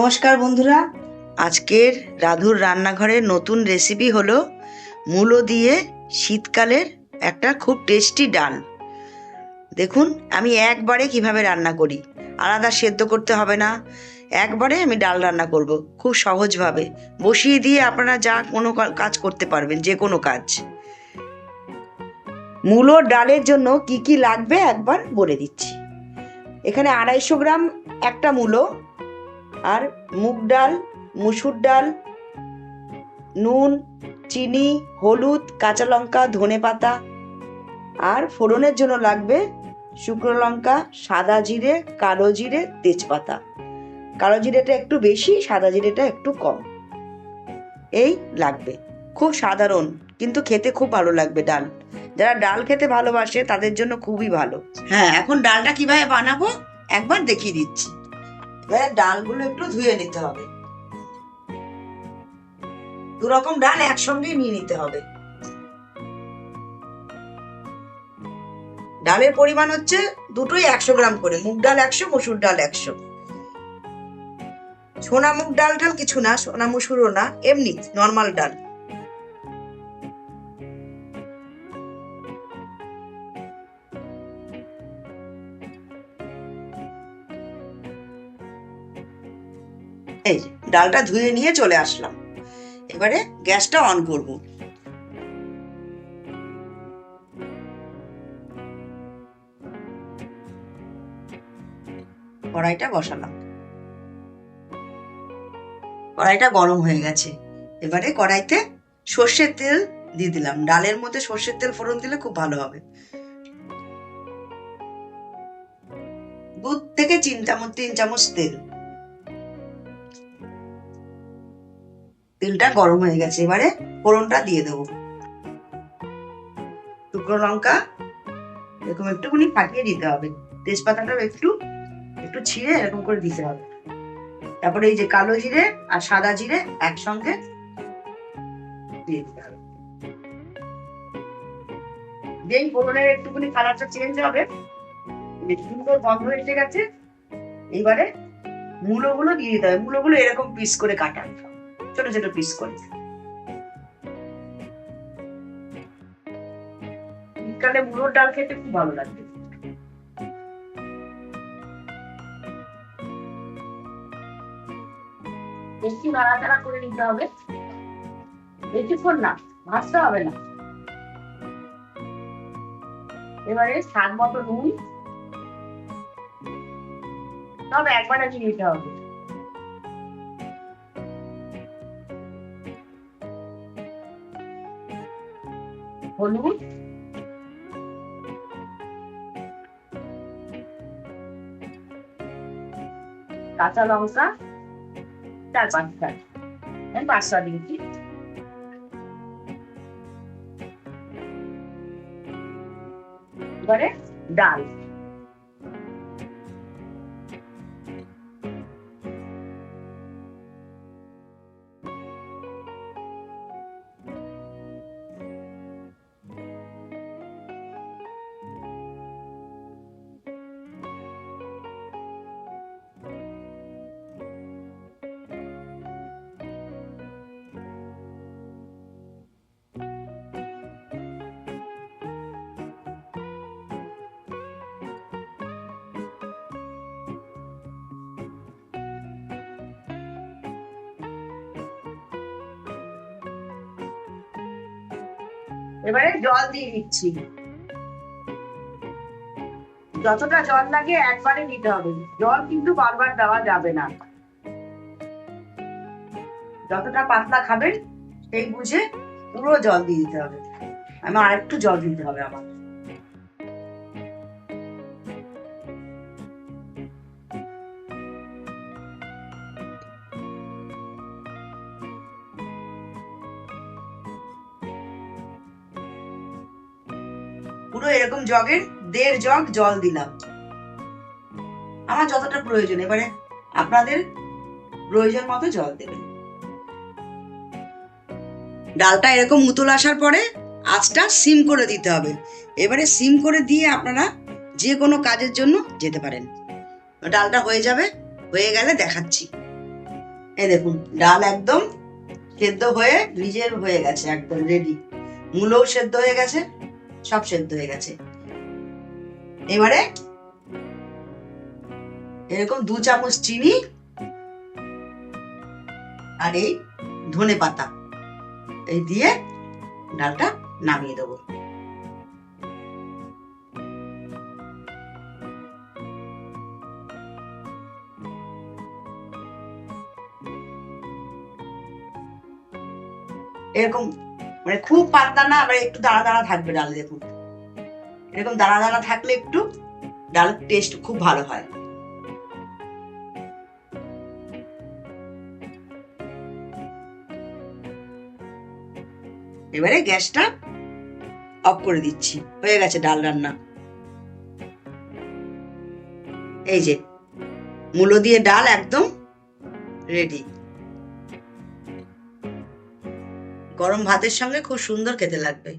নমস্কার বন্ধুরা, আজকের রাধুর রান্নাঘরের নতুন রেসিপি হলো মূলো দিয়ে শীতকালের একটা খুব টেস্টি ডাল। দেখুন আমি একবারে কিভাবে রান্না করি, আলাদা সেদ্ধ করতে হবে না, একবারে আমি ডাল রান্না করব খুব সহজভাবে। বসিয়ে দিয়ে আপনারা যা কোনো কাজ করতে পারবেন, যে কোনো কাজ। মূলোর ডালের জন্য কি কি লাগবে একবার বলে দিচ্ছি। এখানে 250 গ্রাম একটা মূলো, আর মুগ ডাল, মুসুর ডাল, নুন, চিনি, হলুদ, কাঁচা লঙ্কা, ধনে পাতা। আর ফোড়নের জন্য লাগবে শুকনো লঙ্কা, সাদা জিরে, কালো জিরে, তেজপাতা। কালো জিরেটা একটু বেশি, সাদা জিরেটা একটু কম। এই লাগবে, খুব সাধারণ কিন্তু খেতে খুব ভালো লাগবে ডাল। যারা ডাল খেতে ভালোবাসে তাদের জন্য খুবই ভালো। হ্যাঁ, এখন ডালটা কিভাবে বানাবো একবার দেখিয়ে দিচ্ছি। এবার ডালগুলো একটু ধুয়ে নিতে হবে। দু রকম ডাল একসঙ্গে নিয়ে নিতে হবে। ডালের পরিমাণ হচ্ছে দুটোই 100 গ্রাম করে, মুগ ডাল 100, মসুর ডাল 100। সোনা মুগ ডাল টাল কিছু না, সোনা মসুরও না, এমনি নর্মাল ডাল। এই যে ডালটা ধুয়ে নিয়ে চলে আসলাম। এবারে গ্যাসটা অন করব। কড়াইটা বসালাম, কড়াইটা গরম হয়ে গেছে। এবারে কড়াইতে সর্ষের তেল দিয়ে দিলাম। ডালের মধ্যে সর্ষের তেল ফোড়ন দিলে খুব ভালো হবে। 2 থেকে 3 চামচ তেল। তেলটা গরম হয়ে গেছে, এবারে ফোড়নটা দিয়ে দেবো। শুকনো লঙ্কা এরকম একটুখানি ফাটিয়ে দিতে হবে। তেজপাতাটাও একটু একটু ছিঁড়ে এরকম করে দিতে হবে। তারপরে এই যে কালো জিরে আর সাদা জিরে একসঙ্গে দিয়ে দিতে হবে। যেই ফোড়নের একটুখানি কালারটা চেঞ্জ হবে, সুন্দর গন্ধ এসে গেছে, এইবারে মূলোগুলো দিয়ে দিতে হবে। মূলোগুলো এরকম পিস করে কাটা, ছোট ছোট পিস করে। শীতকালে মূলোর ডাল খেতে খুব ভালো লাগবে। বেশি নাড়াচাড়া করে নিতে হবে, বেশিক্ষণ না, ভাজতে হবে না। এবারে স্বাদ মতো নুন, তবে একবারে দিয়ে দিতে হবে। হলুদ, কাঁচা লঙ্কা 4-5টা, আমি 5টা দিয়েছি। এবারে ডাল, এবারে জল দিয়ে দিচ্ছি। যতটা জল লাগে একবারে দিতে হবে, জল কিন্তু বারবার দেওয়া যাবে না। যতটা পাতলা খাবেন সেই বুঝে পুরো জল দিয়ে দিতে হবে। আমার আরেকটু জল দিতে হবে। আমার পুরো এরকম জগের 1.5 জগ জল দিলাম, আমার যতটা প্রয়োজন। এবারে আপনাদের প্রয়োজন মতো জল দেবেন। ডালটা এরকম উতল আসার পরে আঁচটা সিম করে দিতে হবে। এবারে সিম করে দিয়ে আপনারা যে কোনো কাজের জন্য যেতে পারেন। ডালটা হয়ে যাবে, হয়ে গেলে দেখাচ্ছি। এই দেখুন ডাল একদম সেদ্ধ হয়ে নিজের হয়ে গেছে, একদম রেডি। মূলও সেদ্ধ হয়ে গেছে, সব সেদ্ধ হয়ে গেছে। এবারে এরকম 2 চামচ চিনি আর এই ধনে পাতা এই দিয়ে ডালটা নামিয়ে দেবো। এরকম মানে খুব পাতলা না, আবার একটু দানা দানা থাকবে ডাল। দেখুন এরকম দানা দানা থাকলে একটু ডাল টেস্ট খুব ভালো হয়। এবারে গ্যাসটা অফ করে দিচ্ছি, হয়ে গেছে ডাল রান্না। এই যে মূলো দিয়ে ডাল একদম রেডি। গরম ভাতের সঙ্গে খুব সুন্দর খেতে লাগবে।